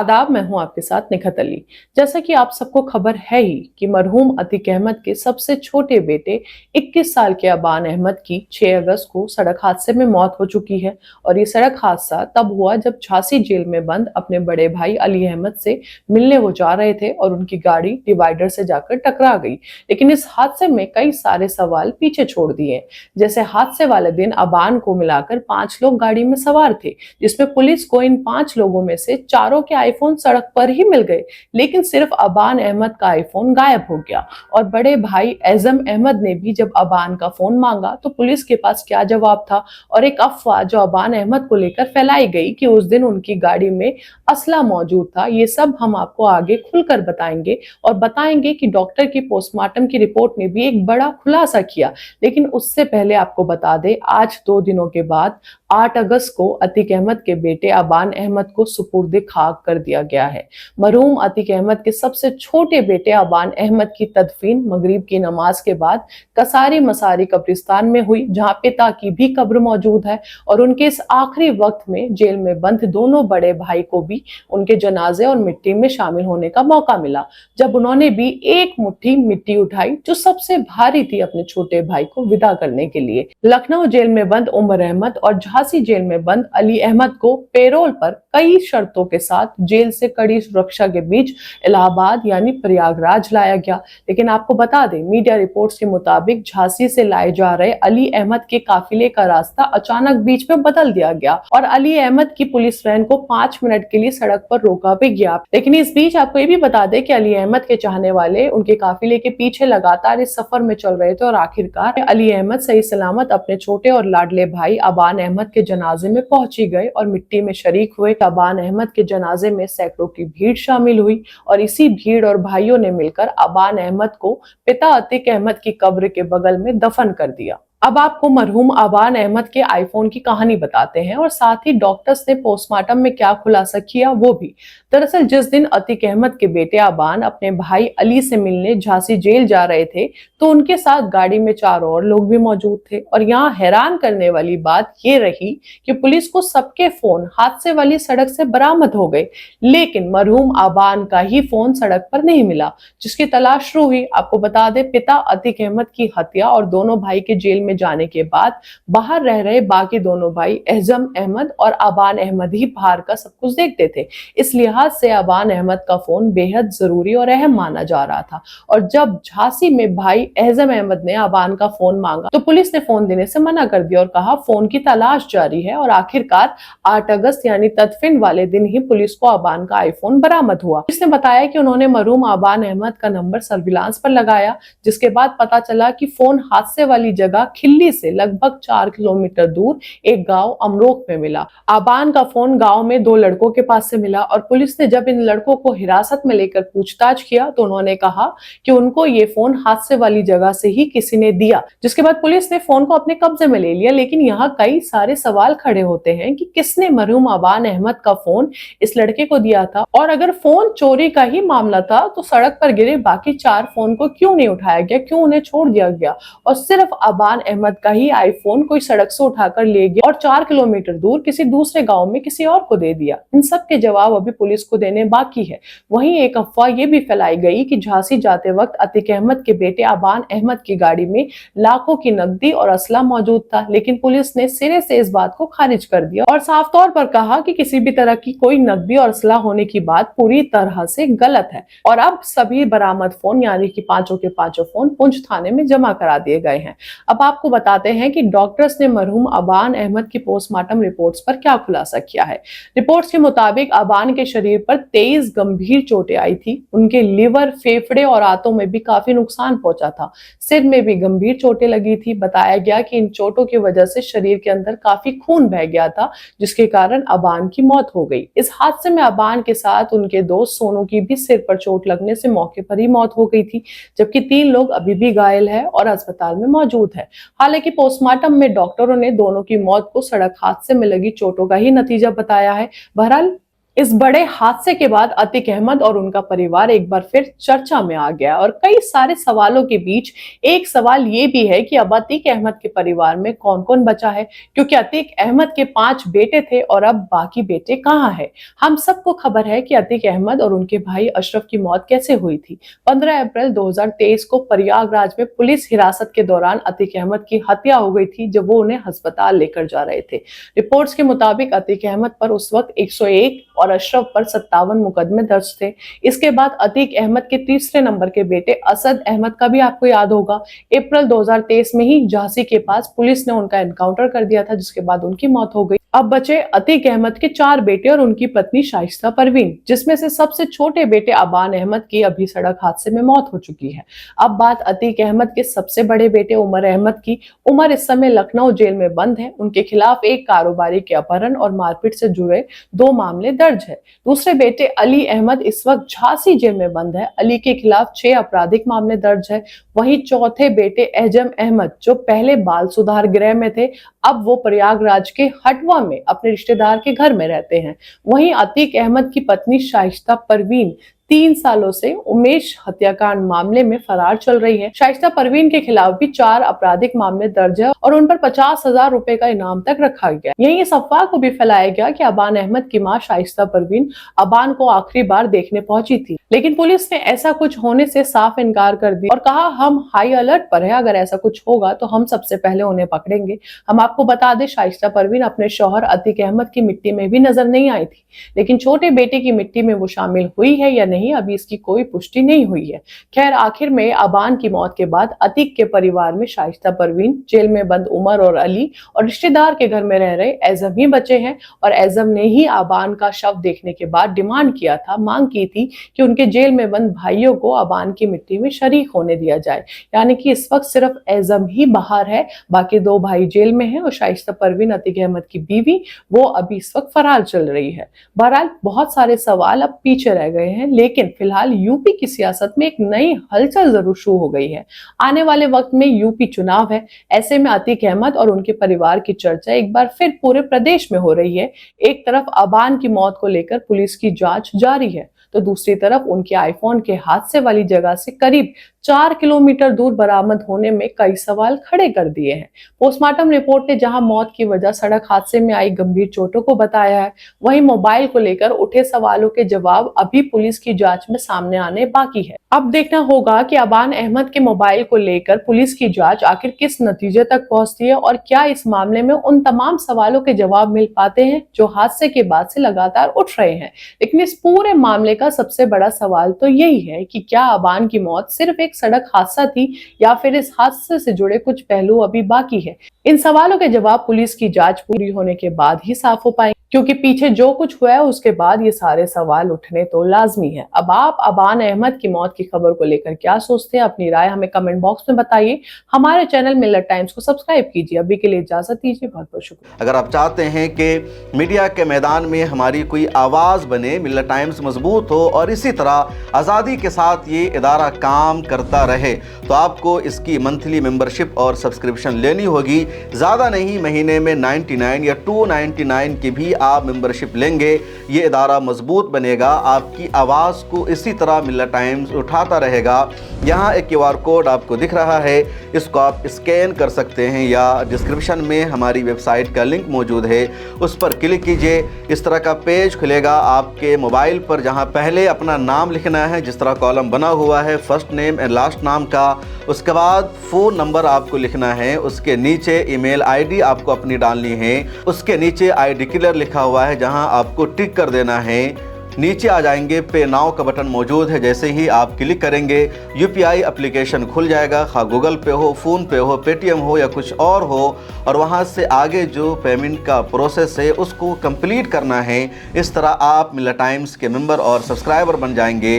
आदाब, मैं हूं आपके साथ निखत अली। जैसा कि आप सबको खबर है ही कि मरहूम अतीक अहमद के सबसे छोटे बेटे 21 साल के अबान अहमद की 6 अगस्त को सड़क हादसे में मौत हो चुकी है। और ये सड़क हादसा तब हुआ जब झांसी जेल में बंद अपने बड़े भाई अली अहमद से मिलने वो जा रहे थे और उनकी गाड़ी डिवाइडर से जाकर टकरा गई। लेकिन इस हादसे में कई सारे सवाल पीछे छोड़ दिए। जैसे हादसे वाले दिन अबान को मिलाकर 5 लोग गाड़ी में सवार थे, जिसमें पुलिस को इन 5 लोगों में से चारों के आईफोन सड़क पर ही मिल गए, लेकिन सिर्फ अबान अहमद का आईफोन गायब हो गया। और बड़े भाई एजम अहमद ने भी जब अबान का फोन मांगा तो पुलिस के पास क्या जवाब था। और एक अफवाह जो अबान अहमद को लेकर फैलाई गई कि उस दिन उनकी गाड़ी में असला मौजूद था, ये सब हम आपको आगे खुलकर बताएंगे। और बताएंगे कि डॉक्टर की पोस्टमार्टम की रिपोर्ट ने भी एक बड़ा खुलासा किया। लेकिन उससे पहले आपको बता दें, आज 2 दिनों के बाद 8 अगस्त को अतीक अहमद के बेटे अबान अहमद को सुपुर्द खाक कर दिया गया है। मरहूम अतीक अहमद के सबसे छोटे बेटे अबान अहमद की तदफीन मगरिब की नमाज के बाद कसारी मसारी कब्रिस्तान में हुई, जहां पिता की भी कब्र मौजूद है। और उनके इस आखिरी वक्त में जेल में बंद दोनों बड़े भाई को भी उनके जनाजे और मिट्टी में शामिल होने का मौका मिला, जब उन्होंने भी एक मुट्ठी मिट्टी उठाई जो सबसे भारी थी अपने छोटे भाई को विदा करने के लिए। लखनऊ जेल में बंद उमर अहमद और झांसी जेल में बंद अली अहमद को पेरोल पर कई शर्तों के साथ जेल से कड़ी सुरक्षा के बीच इलाहाबाद यानी प्रयागराज लाया गया। लेकिन आपको बता दें, मीडिया रिपोर्ट्स के मुताबिक झांसी से लाए जा रहे अली अहमद के काफिले का रास्ता अचानक बीच में बदल दिया गया और अली अहमद की पुलिस वैन को 5 मिनट के लिए सड़क पर रोका भी गया। लेकिन इस बीच आपको ये भी बता दें कि अली अहमद के चाहने वाले उनके काफिले के पीछे लगातार इस सफर में चल रहे थे और आखिरकार अली अहमद सही सलामत अपने छोटे और लाडले भाई अबान अहमद के जनाजे में पहुंची गए और मिट्टी में शरीक हुए। अबान अहमद के जनाजे में सैकड़ों की भीड़ शामिल हुई और इसी भीड़ और भाइयों ने मिलकर अबान अहमद को पिता अतीक अहमद की कब्र के बगल में दफन कर दिया। अब आपको मरहूम अबान अहमद के आईफोन की कहानी बताते हैं और साथ ही डॉक्टर्स ने पोस्टमार्टम में क्या खुलासा किया वो भी। दरअसल जिस दिन अतीक अहमद के बेटे अबान अपने भाई अली से मिलने झांसी जेल जा रहे थे, तो उनके साथ गाड़ी में 4 और लोग भी मौजूद थे। और यहाँ हैरान करने वाली बात ये रही कि पुलिस को सबके फोन हादसे वाली सड़क से बरामद हो गए, लेकिन मरहूम अबान का ही फोन सड़क पर नहीं मिला, जिसकी तलाश शुरू हुई। आपको बता दें, पिता अतीक अहमद की हत्या और दोनों भाई के जेल में जाने के बाद बाहर रह रहे बाकी दोनों भाई एजम अहमद और अबान अहमद ही बाहर का सब कुछ देखते थे। इस लिहाज से अबान अहमद का फोन बेहद जरूरी और अहम माना जा रहा था। और जब झांसी में भाई एजम अहमद ने अबान का फोन मांगा तो पुलिस ने फोन देने से मना कर दिया और कहा फोन की तलाश जारी है। और आखिरकार 8 अगस्त यानी तदफीन वाले दिन ही पुलिस को अबान का आईफोन बरामद हुआ। पुलिस ने बताया कि उन्होंने मरहूम अबान अहमद का नंबर सर्विलांस पर लगाया, जिसके बाद पता चला कि फोन हादसे वाली जगह खिल्ली से लगभग 4 किलोमीटर दूर एक गांव अमरोक में मिला। अबान का फोन गांव में 2 लड़कों के पास से मिला और पुलिस ने जब इन लड़कों को हिरासत में लेकर पूछताछ किया तो उन्होंने कहा कि उनको ये फोन हादसे वाली जगह से ही किसी ने दिया, जिसके बाद पुलिस ने फोन को अपने कब्जे में ले लिया। लेकिन यहाँ कई सारे सवाल खड़े होते हैं कि किसने मरहूम अबान अहमद का फोन इस लड़के को दिया था, और अगर फोन चोरी का ही मामला था तो सड़क पर गिरे बाकी 4 फोन को क्यों नहीं उठाया गया, क्यों उन्हें छोड़ दिया गया और सिर्फ अबान अहमद का ही आईफोन कोई सड़क से उठाकर ले गया और 4 किलोमीटर दूर किसी दूसरे गांव में किसी और को दे दिया। इन सब के जवाब अभी पुलिस को देने बाकी है। वहीं एक अफवाह ये भी फैलाई गई कि झांसी जाते वक्त अतीक अहमद के बेटे अबान अहमद की गाड़ी में लाखों की नकदी और असला मौजूद था, लेकिन पुलिस ने सिरे से इस बात को खारिज कर दिया और साफ तौर पर कहा कि किसी भी तरह की कोई नकदी और असला होने की बात पूरी तरह से गलत है। और अब सभी बरामद फोन यानी कि 5 के 5 फोन पुंछ थाने में जमा करा दिए गए हैं। अब आपको बताते हैं कि डॉक्टर्स ने मरहूम अबान अहमद की पोस्टमार्टम रिपोर्ट्स पर क्या खुलासा किया है। रिपोर्ट्स के मुताबिक अबान के शरीर पर 23 गंभीर चोटें आई थी। उनके लिवर, फेफड़े और आंतों में भी काफी नुकसान पहुंचा था। सिर में भी गंभीर चोटें लगी थी। बताया गया कि इन चोटों की वजह से शरीर के अंदर काफी खून बह गया था, जिसके कारण अबान की मौत हो गई। इस हादसे में अबान के साथ उनके दोस्त सोनू की भी सिर पर चोट लगने से मौके पर ही मौत हो गई थी, जबकि 3 लोग अभी भी घायल है और अस्पताल में मौजूद है। हालांकि पोस्टमार्टम में डॉक्टरों ने दोनों की मौत को सड़क हादसे में लगी चोटों का ही नतीजा बताया है। बहरहाल इस बड़े हादसे के बाद अतीक अहमद और उनका परिवार एक बार फिर चर्चा में आ गया और कई सारे सवालों के बीच एक सवाल ये भी है कि अब अतीक अहमद के परिवार में कौन कौन बचा है, क्योंकि अतीक अहमद के 5 बेटे थे और अब बाकी बेटे कहाँ हैं। हम सबको खबर है कि अतीक अहमद और उनके भाई अशरफ की मौत कैसे हुई थी। 15 अप्रैल 2023 को प्रयागराज में पुलिस हिरासत के दौरान अतीक अहमद की हत्या हो गई थी जब वो उन्हें अस्पताल लेकर जा रहे थे। रिपोर्ट्स के मुताबिक अतीक अहमद पर उस वक्त 101 और अशरफ पर 57 मुकदमे दर्ज थे। इसके बाद अतीक अहमद के तीसरे नंबर के बेटे असद अहमद का भी आपको याद होगा, अप्रैल 2023 में ही झांसी के पास पुलिस ने उनका एनकाउंटर कर दिया था, जिसके बाद उनकी मौत हो गई। अब बचे अतीक अहमद के 4 बेटे और उनकी पत्नी शाइस्ता परवीन, जिसमें से सबसे छोटे बेटे अबान अहमद की अभी सड़क हादसे में मौत हो चुकी है। अब बात अतीक अहमद के सबसे बड़े बेटे उमर अहमद की। उमर इस समय लखनऊ जेल में बंद है। उनके खिलाफ एक कारोबारी के अपहरण और मारपीट से जुड़े 2 मामले दर्ज है। दूसरे बेटे अली अहमद इस वक्त झांसी जेल में बंद है। अली के खिलाफ 6 आपराधिक मामले दर्ज है। वहीं चौथे बेटे एजम अहमद, जो पहले बाल सुधार गृह में थे, अब वो प्रयागराज के हटवा में अपने रिश्तेदार के घर में रहते हैं। वहीं अतीक अहमद की पत्नी शाइस्ता परवीन 3 सालों से उमेश हत्याकांड मामले में फरार चल रही है। शाइस्ता परवीन के खिलाफ भी 4 आपराधिक मामले दर्ज है और उन पर 50,000 रुपए का इनाम तक रखा गया। यहीं इस अफवाह को भी फैलाया गया कि अबान अहमद की मां शाइस्ता परवीन अबान को आखिरी बार देखने पहुंची थी, लेकिन पुलिस ने ऐसा कुछ होने से साफ इनकार कर दिया और कहा हम हाई अलर्ट पर है, अगर ऐसा कुछ होगा तो हम सबसे पहले उन्हें पकड़ेंगे। हम आपको बता दें, शाइस्ता परवीन अपने शौहर अतीक अहमद की मिट्टी में भी नजर नहीं आई थी, लेकिन छोटे बेटे की मिट्टी में वो शामिल हुई है या नहीं, अभी इसकी कोई पुष्टि नहीं हुई है। खैर, आखिर में अबान की मौत के बाद अतीक के परिवार में शाइस्ता परवीन, जेल में बंद उमर और अली और रिश्तेदार के घर में रह रहे एजम ही बचे हैं। और एजम ने ही अबान का शव देखने के बाद डिमांड किया था, मांग की थी कि उनके जेल में बंद भाइयों को अबान की मिट्टी में शरीक होने दिया जाए। यानी कि इस वक्त सिर्फ एजम ही बाहर है, बाकी 2 भाई जेल में हैं और शाइस्ता परवीन, अतीक अहमद की बीवी, वो अभी इस वक्त फरार चल रही है। बहरहाल बहुत सारे सवाल अब पीछे रह गए हैं, लेकिन फिलहाल यूपी की सियासत में एक नई हलचल जरूर शुरू हो गई है। आने वाले वक्त में यूपी चुनाव है, ऐसे में अतीक अहमद और उनके परिवार की चर्चा एक बार फिर पूरे प्रदेश में हो रही है। एक तरफ अबान की मौत को लेकर पुलिस की जांच जारी है, तो दूसरी तरफ उनके आईफोन के हादसे वाली जगह से करीब 4 किलोमीटर दूर बरामद होने में कई सवाल खड़े कर दिए हैं। पोस्टमार्टम रिपोर्ट ने जहां मौत की वजह सड़क हादसे में आई गंभीर चोटों को बताया है, वहीं मोबाइल को लेकर उठे सवालों के जवाब अभी पुलिस की जांच में सामने आने बाकी है। अब देखना होगा कि अबान अहमद के मोबाइल को लेकर पुलिस की जांच आखिर किस नतीजे तक पहुंचती है और क्या इस मामले में उन तमाम सवालों के जवाब मिल पाते हैं जो हादसे के बाद से लगातार उठ रहे हैं। लेकिन इस पूरे मामले का सबसे बड़ा सवाल तो यही है कि क्या अबान की मौत सिर्फ एक सड़क हादसा थी या फिर इस हादसे से जुड़े कुछ पहलू अभी बाकी है। इन सवालों के जवाब पुलिस की जांच पूरी होने के बाद ही साफ हो पाएंगे, क्योंकि पीछे जो कुछ हुआ है उसके बाद ये सारे सवाल उठने तो लाजमी है। अब आप अबान अहमद की मौत की खबर को लेकर क्या सोचते हैं, अपनी राय हमें कमेंट बॉक्स में बताइए। हमारे चैनल मिल्लत टाइम्स को सब्सक्राइब कीजिए। अभी के लिए इजाजत दीजिए, बहुत बहुत शुक्रिया। अगर आप चाहते हैं कि मीडिया के मैदान में हमारी कोई आवाज़ बने, मिल्लत टाइम्स मजबूत हो और इसी तरह आज़ादी के साथ ये इदारा काम करता रहे, तो आपको इसकी मंथली मेंबरशिप और सब्सक्रिप्शन लेनी होगी। ज़्यादा नहीं, महीने में 99 या 299 की भी आप मेंबरशिप लेंगे, ये इदारा मजबूत बनेगा। आपकी आवाज़ को इसी तरह मिल्लत टाइम्स उठाता रहेगा। यहाँ एक QR कोड आपको दिख रहा है, इसको आप स्कैन कर सकते हैं या डिस्क्रिप्शन में हमारी वेबसाइट का लिंक मौजूद है, उस पर क्लिक कीजिए। इस तरह का पेज खुलेगा आपके मोबाइल पर, जहाँ पहले अपना नाम लिखना है, जिस तरह कॉलम बना हुआ है फर्स्ट नेम एंड लास्ट नाम का। उसके बाद फ़ोन नंबर आपको लिखना है, उसके नीचे ईमेल ID आपको अपनी डालनी है, उसके नीचे I डिक्लेयर लिखा हुआ है जहां आपको टिक कर देना है। नीचे आ जाएंगे, पे नाउ का बटन मौजूद है, जैसे ही आप क्लिक करेंगे UPI एप्लीकेशन खुल जाएगा, खा गूगल पे हो, फ़ोन पे हो, पेटीएम हो या कुछ और हो, और वहां से आगे जो पेमेंट का प्रोसेस है उसको कंप्लीट करना है। इस तरह आप मिल्लत टाइम्स के मेंबर और सब्सक्राइबर बन जाएंगे।